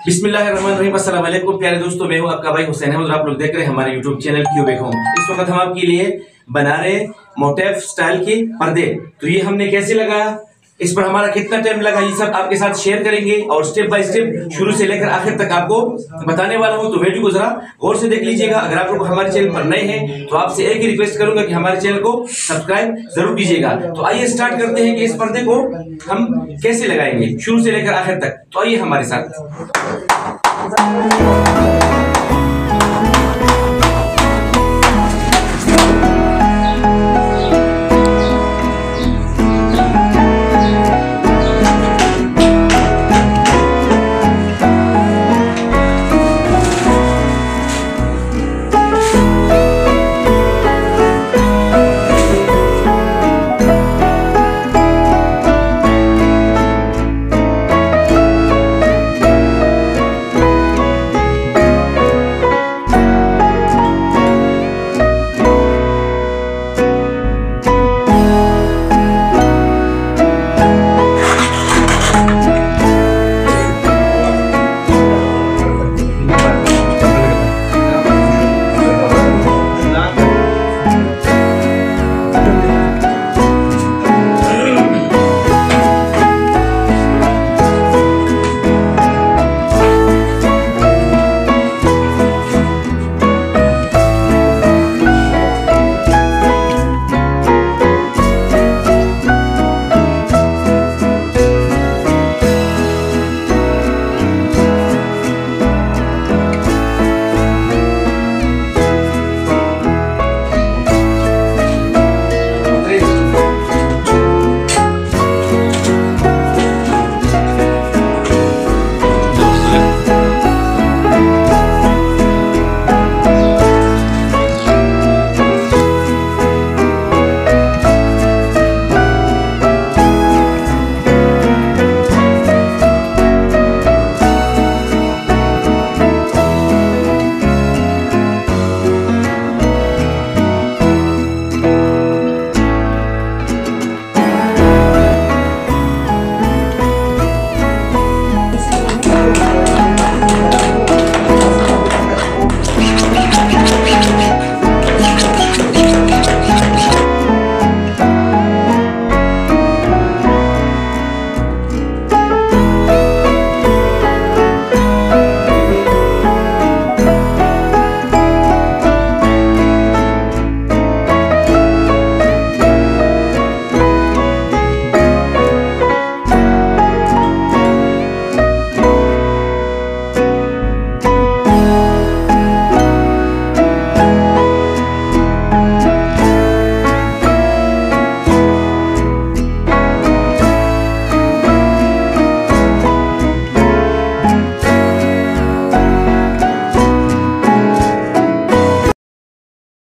बिस्मिल्लाहिर्रहमानिर्रहीम। अस्सलाम वालेकुम प्यारे दोस्तों, मैं हूं आपका भाई हुसैन अहमद और आप लोग देख रहे हैं हमारे यूट्यूब चैनल क्यूबिक होम। इस वक्त हम आपके लिए बना रहे मोटिफ स्टाइल के पर्दे। तो ये हमने कैसे लगाया, इस पर हमारा कितना टाइम लगा, ये सब आपके साथ शेयर करेंगे और स्टेप बाय स्टेप शुरू से लेकर आखिर तक आपको बताने वाला हूं। तो वीडियो को जरा गौर से देख लीजिएगा। अगर आप लोग हमारे चैनल पर नए हैं तो आपसे एक ही रिक्वेस्ट करूंगा कि हमारे चैनल को सब्सक्राइब जरूर कीजिएगा। तो आइए स्टार्ट करते हैं कि इस पर्दे को हम कैसे लगाएंगे शुरू से लेकर आखिर तक। तो आइए हमारे साथ।